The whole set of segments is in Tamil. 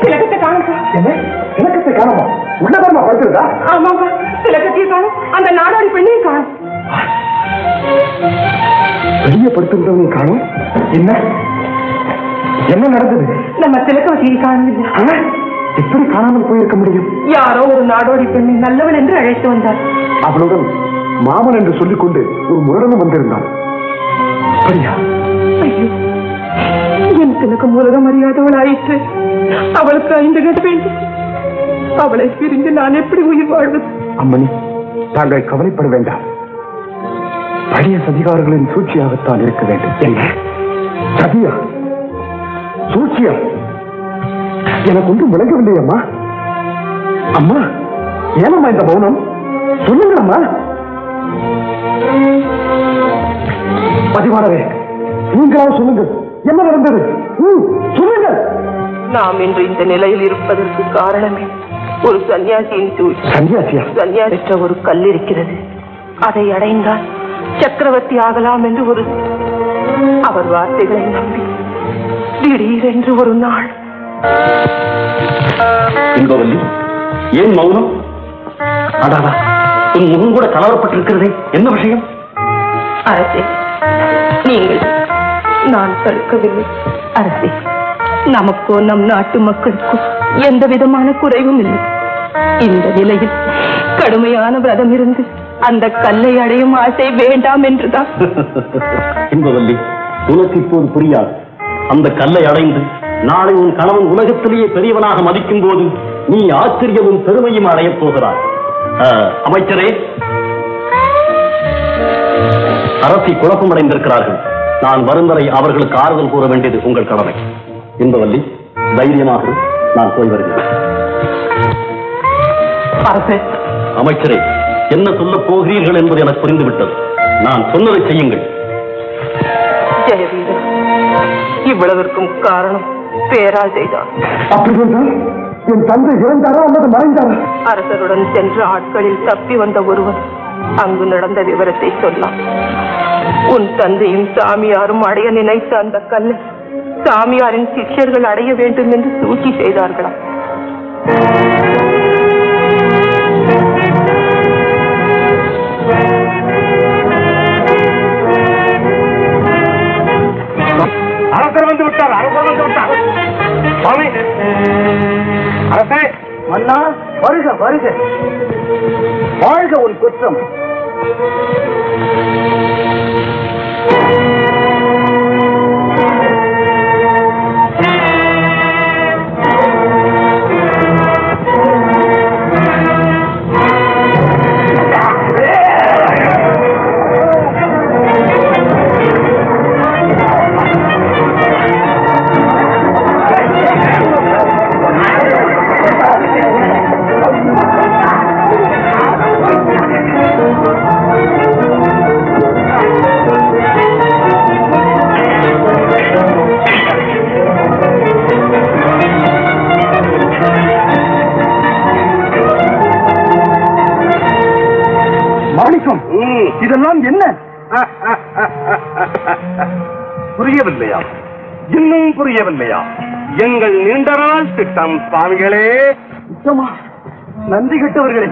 திலகத்தை காணும். என்ன திலகத்தை காணுமா? உள்ளதா படுத்துருதா? ஆமாப்பா, திலகத்தையும் காணும், அந்த நாடோடி பெண்ணையும் காணும். வெளியே படுத்திருந்தவங்க காணும். என்ன என்ன நடந்தது? நம்ம திலகவதியை காணவில்லை. எப்படி காணாமல் போயிருக்க முடியும்? யாரோ ஒரு நாடோடி பெண்ணை நல்லவன் என்று அழைத்து வந்தார். அவளுடன் மாமன் என்று சொல்லிக் கொண்டு ஒரு முரடனும் வந்திருந்தான். அப்படியா? ஐயோ, என் திலகம் உலகம் அறியாதவள் ஆயிற்று. அவளுக்கு 5 கட்டு வேண்டும். அவளை பிரிந்து நான் எப்படி உயிர் வாழ்வது? அம்மணி, தாங்கள் கவலைப்பட வேண்டாம். பழைய சதிகாரர்களின் சூழ்ச்சியாகத்தான் இருக்க வேண்டும். என்ன சதியா? சூழ்ச்சியா? எனக்கு ஒன்றும் விளங்கவில்லை அம்மா. அம்மா, ஏனம்மா இந்த மௌனம்? சொல்லுங்கள் அம்மா. பதிவாளரே, நீங்களாவது சொல்லுங்கள், என்ன நடந்தது? சொல்லுங்கள். நாம் இன்று இந்த நிலையில் இருப்பதற்கு காரணமே ஒரு சன்னியாசியின் சூழ்ச்சி. சன்னியாசியா? சன்னியாசிற்ற ஒரு கல் இருக்கிறது. அதை அடைந்தால் சக்கரவர்த்தி ஆகலாம் என்று ஒரு அவர் வார்த்தைகளை நம்பி திடீரென்று ஒரு நாள். இன்பவல்லி, ஏன் மௌனம்? அடாடா, உன் முகம் கூட கலவரப்பட்டிருக்கிறதே, என்ன விஷயம்? அரசே, நீங்கள் நான் தடுக்கவில்லை. அரசே, நமக்கோ நம் நாட்டு மக்களுக்கோ எந்த விதமான குறைவும் இல்லை. இந்த நிலையில் கடுமையான விரதம் இருந்து அந்த கல்லை அடையும் ஆசை வேண்டாம் என்றுதான். இன்பவல்லி, உனக்கு இப்போது புரியாது. அந்த கல்லை அடைந்து நாளை உன் கணவன் உலகத்திலேயே பெரியவனாக மதிக்கும் போது நீ ஆச்சரியமும் பெருமையும் அடையப் போகிறாய். அமைச்சரே, அரசி குழப்பமடைந்திருக்கிறார்கள். நான் வரும் வரை அவர்களுக்கு ஆறுதல் கூற வேண்டியது உங்கள் கடமை. இன்பவல்லி, தைரியமாக நான் போய் வருகிறேன். அமைச்சரே, என்ன சொல்ல போகிறீர்கள் என்பது எனக்கு புரிந்துவிட்டது. நான் சொன்னதை செய்யுங்கள். ஜெயவீரன், இவ்வளவிற்கும் காரணம் பேராசைதான். அப்படிதான் என் தந்தை இறந்தாரா அல்லது மறைந்தாரா? அரசருடன் சென்ற ஆட்களில் தப்பி வந்த ஒருவன் அங்கு நடந்த விவரத்தை சொன்னான். உன் தந்தையும் சாமியாரும் அடைய நினைத்த அந்த கல்லை சாமியாரின் சிஷ்யர்கள் அடைய வேண்டும் என்று சூழ்ச்சி செய்தார்களாம். அரசர் வந்து விட்டார். அரசர் வந்து விட்டார். சுவாமி, அரசே, மன்னா, வருக வருக. வாழ்க உன் குற்றம். இதெல்லாம் என்ன? புரியவில்லையா? இன்னும் புரியவில்லையா? எங்கள் நீண்ட நாள் திட்டம் சுவாமிகளே. நன்றி கெட்டவர்களே,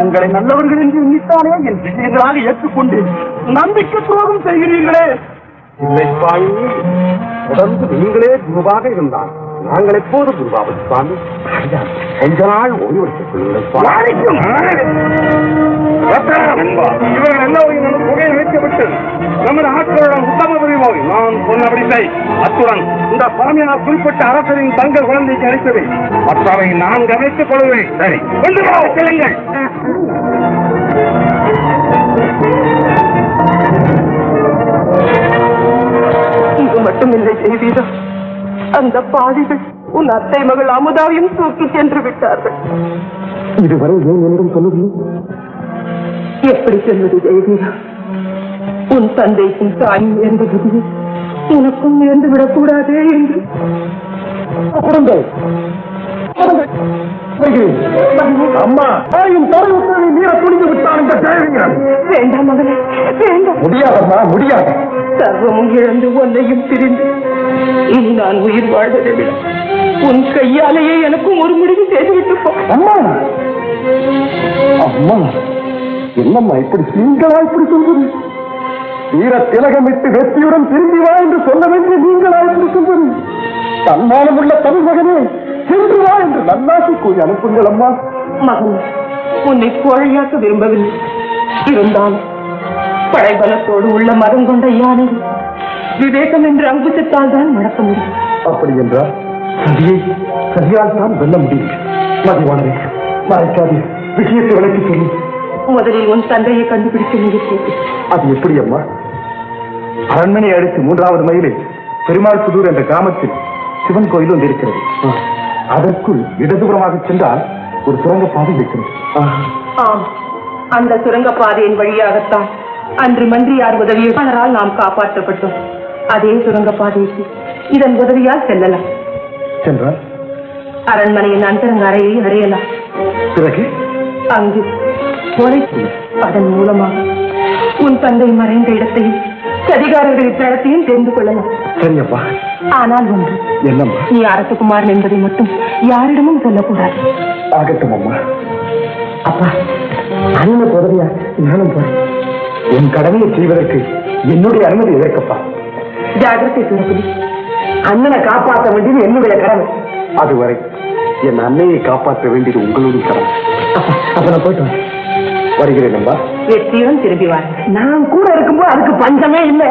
உங்களை நல்லவர்கள் என்று எண்ணித்தானே என் விஷயங்களாக ஏற்றுக்கொண்டு நம்பிக்கை துரோகம் செய்கிறீர்களே. இல்லை சுவாமி, தொடர்ந்து நீங்களே குருவாக இருந்தால் நாங்கள் எப்போது குருவாவது சுவாமி? கொஞ்ச நாள் ஓய்வெடுத்துக் கொள்ளுங்கள். இவர்கள் எல்லோரும் புகையை வைக்கப்பட்டு நமது ஆட்களுடன் உத்தம புரிவோம். நான் சொன்னபடி செய். அத்துடன் இந்த பரமையால் குறிப்பிட்ட அரசரின் தங்கள் குழந்தைக்கு அளித்தவை மற்றவை நான் கவனித்துக் கொள்வேன். சரி, கொண்டு செல்லுங்கள். இது மட்டுமில்லை செய்வீரா, அந்த பாதிகள் உன் அத்தை மகள் அமுதாவையும் தூக்கி சென்று விட்டார்கள். இதுவரை ஏன் என்னிடம் சொல்லவில்லை? எப்படி சொல்வது செய்வீரா? உன் தந்தைக்கும் தாயும் என்பது உனக்கும் நேர்ந்து விடக்கூடாதே என்று. அம்மா, தாயும் தரை உத்தரவை மீற துணிந்து விட்டான் இந்த தேவையான். வேண்டாம் மகனே, வேண்டாம். முடியாதம்மா, முடியாது. சர்வமும் இழந்து ஒன்றையும் பிரிந்து இனி நான் உயிர் வாழ்வதை விட உன் கையாலேயே எனக்கும் ஒரு முடிவு செய்துவிட்டு போ. அம்மா அம்மா என்னம்மா இப்படி நீங்களா இப்படி சொல்வது? வீர திலகமிட்டு வெற்றியுடன் திரும்பி வா என்று சொல்ல வேண்டிய நீங்களா இப்படி சொல்வது? தன்மானம் உள்ள தமிழ் மகனே சென்று வா என்று நல்லாசி கூறி அனுப்புங்கள் அம்மா. மகன், உன்னை கோழையாக்க விரும்பவில்லை. இருந்தாலும் படைபலத்தோடு உள்ள மதம் கொண்ட யானை விவேகம் என்ற அங்குசத்தால் தான் நடக்க முடியும். அப்படி என்றால் சதியால் தான் வெல்ல முடியும். மதிவானரை மறைக்காது விஷயத்தை விளக்கி சொல்லி. முதலில் உன் தந்தையை கண்டுபிடிக்க முயற்சி. அது எப்படி அம்மா? அரண்மனை அடுத்து 3வது மைலில் பெருமாள் புதூர் என்ற கிராமத்தில் சிவன் கோயில் ஒன்று இருக்கிறது. அதற்குள் இடதுபுறமாக சென்றால் ஒரு சுரங்கப்பாதை இருக்கிறது. ஆம், அந்த சுரங்கப்பாதையின் வழியாகத்தான் அன்று மந்திரியார் உதவியாளரால் நாம் காப்பாற்றப்பட்டோம். அதே சுரங்கப்பாதைக்கு இதன் உதவியால் செல்லலாம். சென்றால் அரண்மனையின் அந்தரங்க அறையை அடையலாம். பிறகு அங்கு கொலை அதன் மூலமாக உன் தந்தை மறைந்த இடத்தையும் சதிகாரர்களின் தளத்தையும் தெரிந்து கொள்ளலாம். சரியப்பா. ஆனால் ஒன்று, என்னம்மா? நீ அரசகுமாரன் என்பதை மட்டும் யாரிடமும் சொல்லக்கூடாது. ஆகட்டும் அம்மா. அப்பா, அண்ணனுக்கு உதவியா நானும் போறேன். என் கடமையை செய்வதற்கு என்னுடைய அனுமதி எதற்கப்பா? ஜாகிரதை சுரபதி, அண்ணனை காப்பாற்ற வேண்டியது என்னுடைய கடமை. அதுவரை என் அன்னையை காப்பாற்ற வேண்டியது உங்களுடைய கடமை. அப்ப நான் போயிட்டு வருகிறேன். வெற்றியுடன் திரும்பி வாருங்கள். நான் கூட இருக்கும்போது அதுக்கு பஞ்சமே இல்லை.